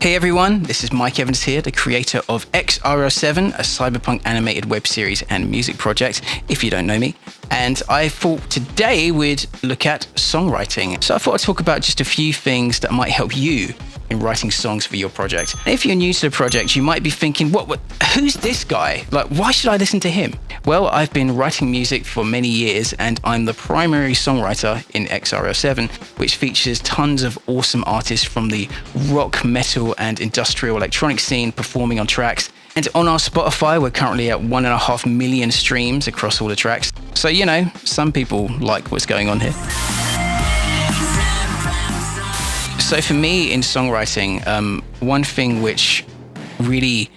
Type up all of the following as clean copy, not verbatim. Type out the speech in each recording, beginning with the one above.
Hey everyone, this is Mike Evans here, the creator of XRL7, a cyberpunk animated web series and music project, if you don't know me. And I thought today we'd look at songwriting. So I thought I'd talk about just a few things that might help you in writing songs for your project. If you're new to the project, you might be thinking, who's this guy? Like, why should I listen to him? Well, I've been writing music for many years and I'm the primary songwriter in XRL7, which features tons of awesome artists from the rock, metal and industrial electronic scene performing on tracks. And on our Spotify, we're currently at 1.5 million streams across all the tracks. So, you know, some people like what's going on here. So for me in songwriting, one thing which really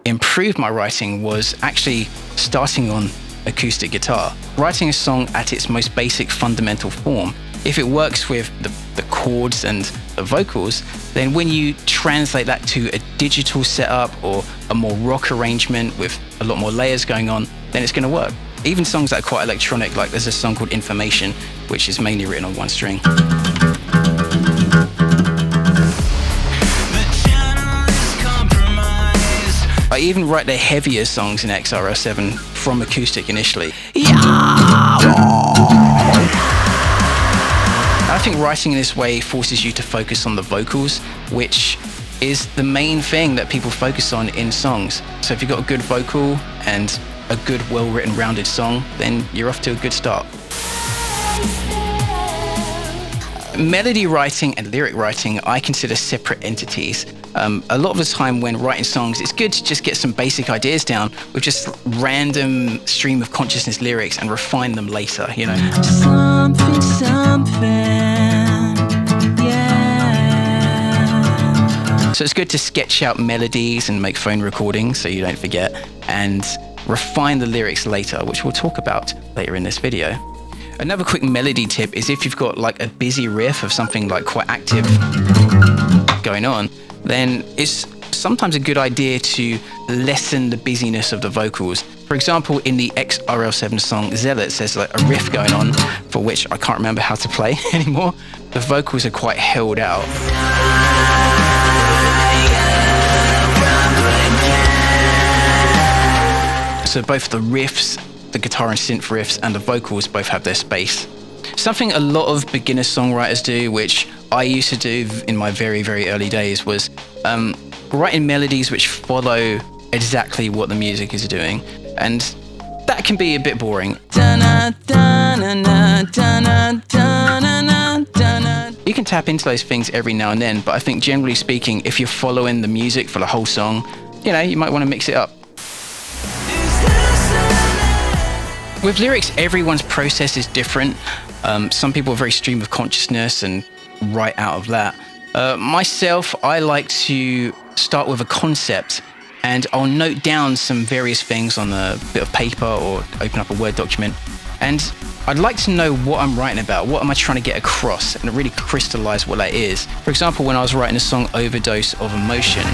improved my writing was actually starting on acoustic guitar. Writing a song at its most basic fundamental form, if it works with the chords and the vocals, then when you translate that to a digital setup or a more rock arrangement with a lot more layers going on, then it's going to work. Even songs that are quite electronic, like there's a song called Information, which is mainly written on one string. I even write the heavier songs in XRL7 from acoustic initially. I think writing in this way forces you to focus on the vocals, which is the main thing that people focus on in songs. So if you've got a good vocal and a good, well-written, rounded song, then you're off to a good start. Melody writing and lyric writing, I consider separate entities. A lot of the time when writing songs, it's good to just get some basic ideas down with just random stream of consciousness lyrics and refine them later, you know. Something, yeah. So it's good to sketch out melodies and make phone recordings so you don't forget, and refine the lyrics later, which we'll talk about later in this video. Another quick melody tip is if you've got like a busy riff of something like quite active going on, then it's sometimes a good idea to lessen the busyness of the vocals. For example, in the XRL7 song Zealots, there's like a riff going on for which I can't remember how to play anymore. The vocals are quite held out. So both the riffs, the guitar and synth riffs and the vocals both have their space. Something a lot of beginner songwriters do, which I used to do in my very, very early days, was writing melodies which follow exactly what the music is doing. And that can be a bit boring. You can tap into those things every now and then, but I think generally speaking, if you're following the music for the whole song, you know, you might want to mix it up. With lyrics, everyone's process is different. Some people are very stream of consciousness and write out of that. Myself, I like to start with a concept and I'll note down some various things on a bit of paper or open up a Word document. And I'd like to know what I'm writing about, what am I trying to get across, and really crystallize what that is. For example, when I was writing the song Overdose of Emotion,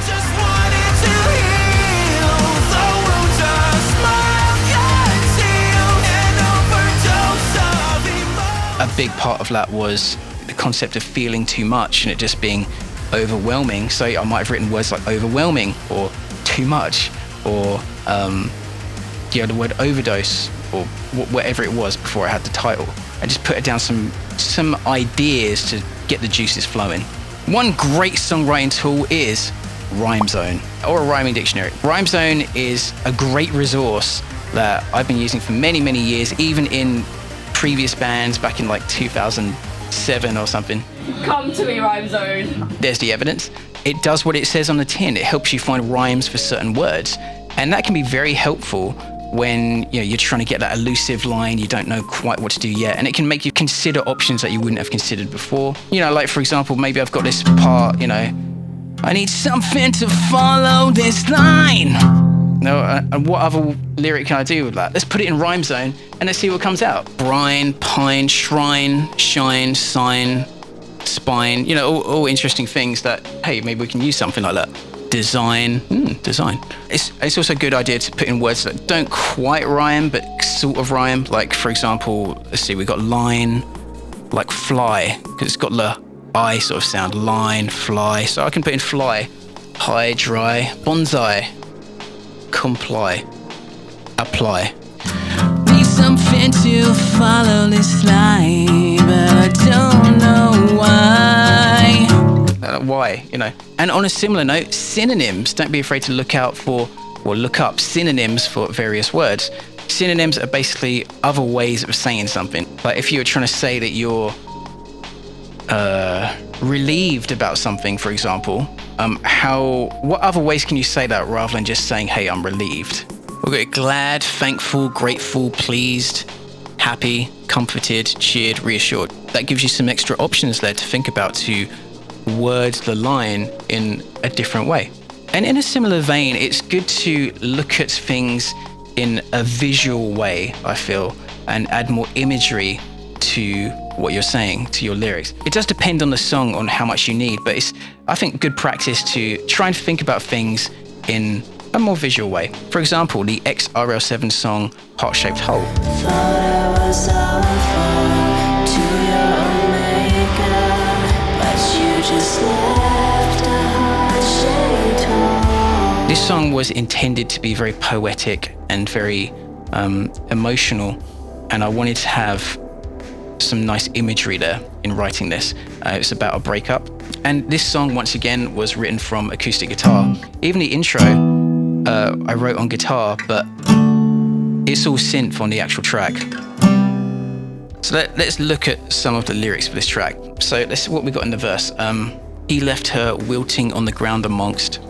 a big part of that was the concept of feeling too much and it just being overwhelming. So I might have written words like overwhelming or too much or the word overdose or whatever it was before I had the title. I just put it down some ideas to get the juices flowing. One great songwriting tool is RhymeZone or a rhyming dictionary. RhymeZone is a great resource that I've been using for many, many years, even in previous bands back in like 2007 or something. Come to me, RhymeZone. There's the evidence. It does what it says on the tin. It helps you find rhymes for certain words. And that can be very helpful when you're trying to get that elusive line, you don't know quite what to do yet. And it can make you consider options that you wouldn't have considered before. Like for example, maybe I've got this part, I need something to follow this line. And what other lyric can I do with that? Let's put it in RhymeZone and let's see what comes out. Brine, pine, shrine, shine, sign, spine. All interesting things that, hey, maybe we can use something like that. Design. It's also a good idea to put in words that don't quite rhyme, but sort of rhyme. Like, for example, let's see, we got line, like fly, because it's got the I sort of sound. Line, fly. So I can put in fly. high, dry, bonsai, comply, apply. Need something to follow this line, but I don't know why. Why, you know? And on a similar note, synonyms. Don't be afraid to look up synonyms for various words. Synonyms are basically other ways of saying something. Like if you were trying to say that you're relieved about something, for example, what other ways can you say that rather than just saying, hey, I'm relieved? We've got glad, thankful, grateful, pleased, happy, comforted, cheered, reassured. That gives you some extra options there to think about to word the line in a different way. And in a similar vein, it's good to look at things in a visual way, I feel, and add more imagery to what you're saying, to your lyrics. It does depend on the song, on how much you need, but it's, I think, good practice to try and think about things in a more visual way. For example, the XRL7 song, Heart-Shaped Hole. This song was intended to be very poetic and very emotional, and I wanted to have some nice imagery there in writing this. It's about a breakup, and this song once again was written from acoustic guitar. Even the intro I wrote on guitar, but it's all synth on the actual track. So let's look at some of the lyrics for this track. So this is what we got in the verse. He left her wilting on the ground amongst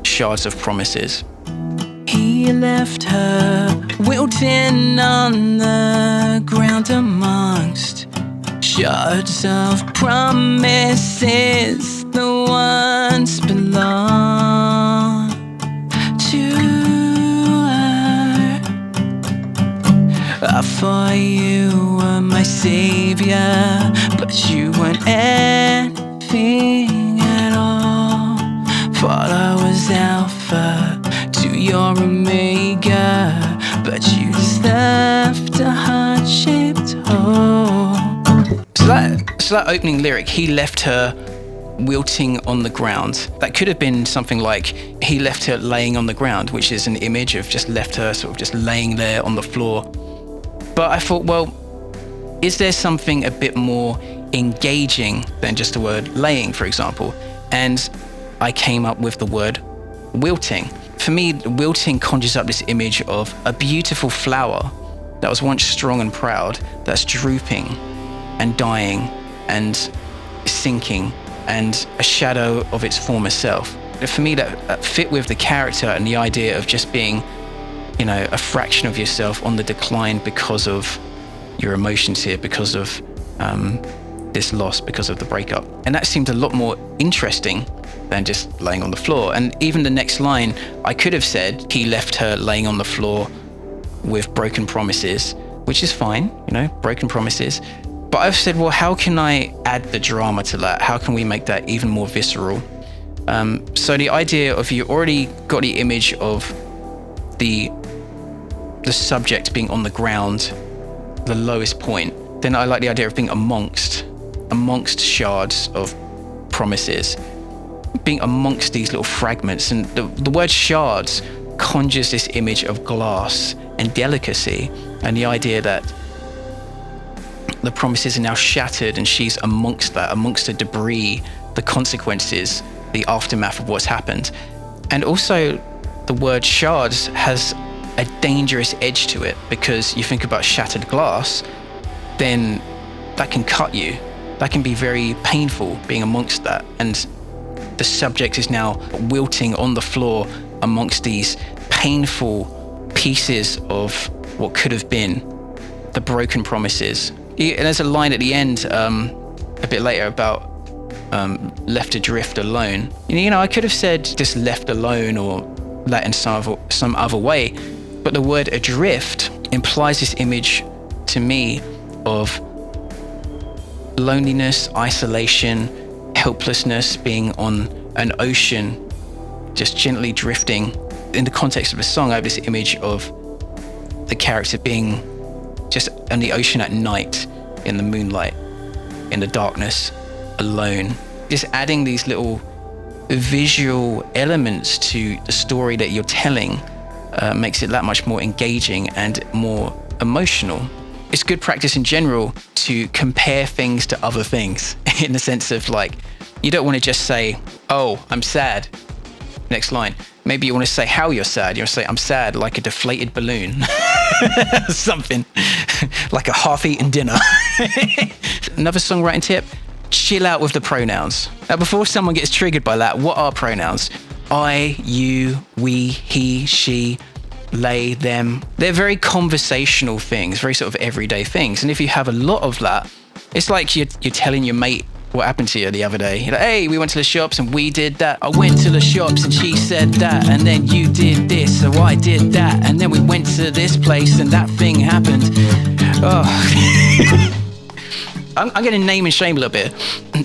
shards of promises. He left her wilting on the ground amongst shards of promises that once belonged to her. I thought you were my savior, but you weren't anything at all. Thought I was Alpha to your Omega, but you just left a heart-shaped hole. So that opening lyric, he left her wilting on the ground, that could have been something like he left her laying on the ground, which is an image of just left her sort of just laying there on the floor. But I thought, well, is there something a bit more engaging than just the word laying, for example? And I came up with the word wilting. For me, wilting conjures up this image of a beautiful flower that was once strong and proud, that's drooping and dying and sinking and a shadow of its former self. For me, that fit with the character and the idea of just being, you know, a fraction of yourself on the decline because of your emotions here, because of this loss, because of the breakup. And that seemed a lot more interesting than just laying on the floor. And even the next line, I could have said he left her laying on the floor with broken promises, which is fine, you know, broken promises. But I've said, well, how can I add the drama to that? How can we make that even more visceral? So the idea of, you already got the image of the subject being on the ground, the lowest point. Then I like the idea of being amongst shards of promises, being amongst these little fragments. And the word shards conjures this image of glass and delicacy, and the idea that the promises are now shattered and she's amongst that, amongst the debris, the consequences, the aftermath of what's happened. And also the word shards has a dangerous edge to it, because you think about shattered glass, then that can cut you. That can be very painful, being amongst that. And the subject is now wilting on the floor amongst these painful pieces of what could have been, the broken promises. And there's a line at the end, a bit later, about left adrift alone. You know, I could have said just left alone or that in some other way, but the word adrift implies this image to me of loneliness, isolation, helplessness, being on an ocean, just gently drifting. In the context of the song, I have this image of the character being just on the ocean at night, in the moonlight, in the darkness, alone. Just adding these little visual elements to the story that you're telling makes it that much more engaging and more emotional. It's good practice in general to compare things to other things in the sense of like, you don't want to just say, oh, I'm sad. Next line. Maybe you want to say how you're sad. You want to say, I'm sad like a deflated balloon. Something like a half-eaten dinner. Another songwriting tip, chill out with the pronouns. Now, before someone gets triggered by that, what are pronouns? I, you, we, he, she, they, them. They're very conversational things, very sort of everyday things. And if you have a lot of that, it's like you're telling your mate what happened to you the other day. You're like, hey, we went to the shops and we did that. I went to the shops and she said that. And then you did this, so I did that. And then we went to this place and that thing happened. Oh. I'm going to name and shame a little bit.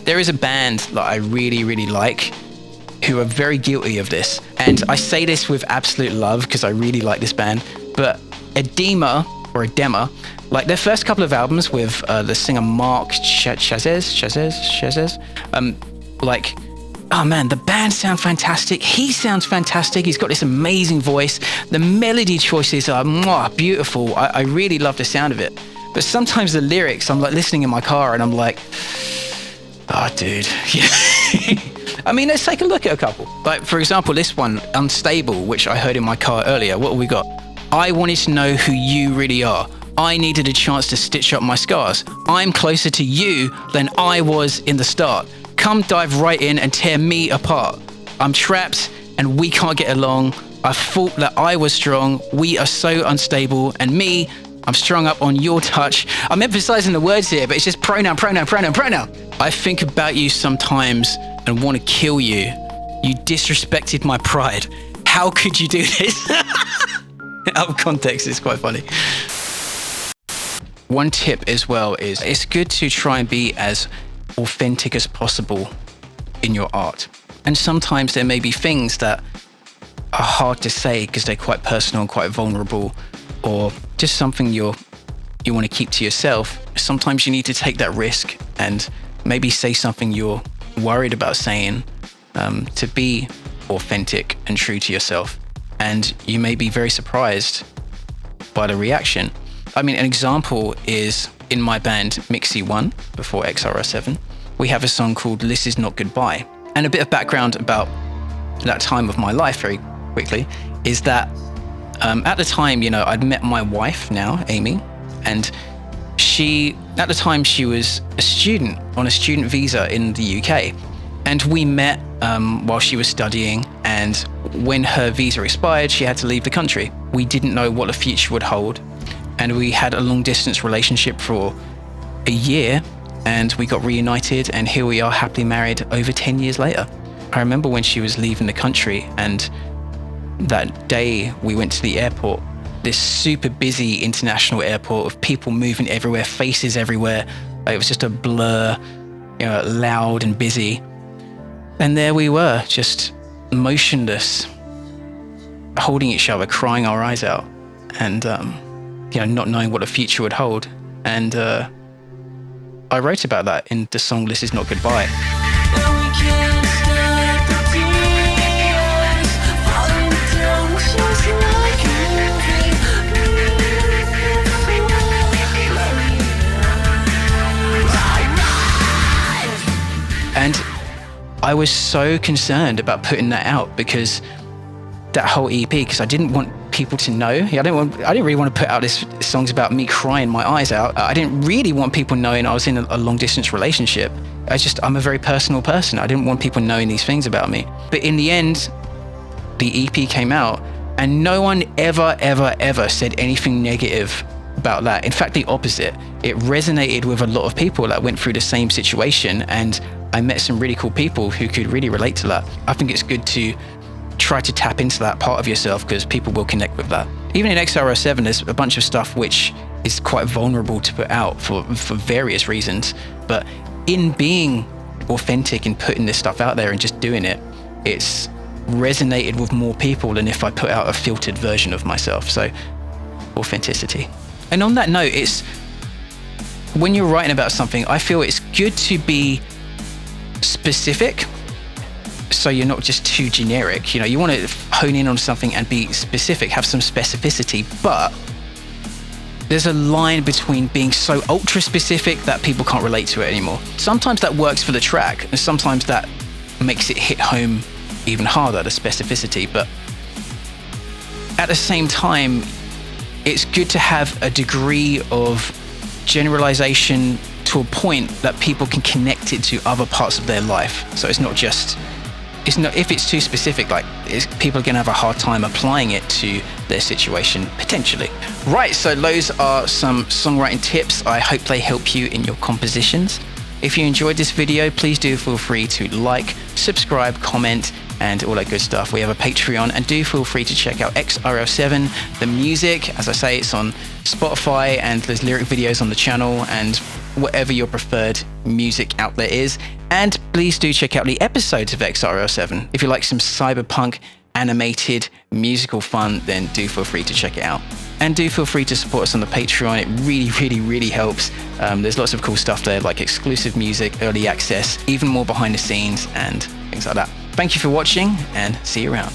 There is a band that I really, really like who are very guilty of this. And I say this with absolute love because I really like this band. But Edema, like their first couple of albums with the singer Mark Chazes, like, oh man, the band sound fantastic. He sounds fantastic. He's got this amazing voice. The melody choices are beautiful. I really love the sound of it. But sometimes the lyrics, I'm like listening in my car and I'm like, oh, dude. I mean, let's take a look at a couple. Like, for example, this one, Unstable, which I heard in my car earlier. What have we got? I wanted to know who you really are. I needed a chance to stitch up my scars. I'm closer to you than I was in the start. Come dive right in and tear me apart. I'm trapped and we can't get along. I thought that I was strong. We are so unstable. And me, I'm strung up on your touch. I'm emphasizing the words here, but it's just pronoun. I think about you sometimes and want to kill you. You disrespected my pride. How could you do this? Out of context, it's quite funny. One tip as well is it's good to try and be as authentic as possible in your art. And sometimes there may be things that are hard to say because they're quite personal and quite vulnerable, or just something you want to keep to yourself. Sometimes you need to take that risk and maybe say something you're worried about saying to be authentic and true to yourself. And you may be very surprised by the reaction. I mean, an example is in my band MiXE1 before XRR7, we have a song called This Is Not Goodbye. And a bit of background about that time of my life very quickly is that at the time, I'd met my wife now, Amy, and at the time she was a student on a student visa in the UK. And we met while she was studying, and when her visa expired, she had to leave the country. We didn't know what the future would hold. And we had a long distance relationship for a year, and we got reunited, and here we are happily married over 10 years later. I remember when she was leaving the country, and that day we went to the airport, this super busy international airport of people moving everywhere, faces everywhere. It was just a blur, loud and busy. And there we were, just motionless, holding each other, crying our eyes out, and not knowing what the future would hold. And I wrote about that in the song This Is Not Goodbye. And I was so concerned about putting that out because that whole EP, because I didn't want people to know. I didn't really want to put out this songs about me crying my eyes out. I didn't really want people knowing I was in a long distance relationship. I'm a very personal person. I didn't want people knowing these things about me. But in the end, the EP came out and no one ever said anything negative about that. In fact, the opposite. It resonated with a lot of people that went through the same situation, and I met some really cool people who could really relate to that. I think it's good to try to tap into that part of yourself because people will connect with that. Even in XRR7, there's a bunch of stuff which is quite vulnerable to put out for various reasons. But in being authentic and putting this stuff out there and just doing it, it's resonated with more people than if I put out a filtered version of myself. So authenticity. And on that note, it's when you're writing about something, I feel it's good to be specific. so you're not just too generic. You know, you want to hone in on something and be specific, have some specificity, but there's a line between being so ultra specific that people can't relate to it anymore. Sometimes that works for the track, and sometimes that makes it hit home even harder, the specificity. But at the same time, it's good to have a degree of generalization to a point that people can connect it to other parts of their life. So it's not just, if it's too specific, like people are going to have a hard time applying it to their situation, potentially. Right, so those are some songwriting tips. I hope they help you in your compositions. If you enjoyed this video, please do feel free to like, subscribe, comment, and all that good stuff. We have a Patreon, and do feel free to check out XRL7. The music, as I say, it's on Spotify, and there's lyric videos on the channel, and whatever your preferred music outlet is. And please do check out the episodes of XRL7. If you like some cyberpunk animated musical fun, then do feel free to check it out. And do feel free to support us on the Patreon. It really, really, really helps. There's lots of cool stuff there, like exclusive music, early access, even more behind the scenes, and things like that. Thank you for watching, and see you around.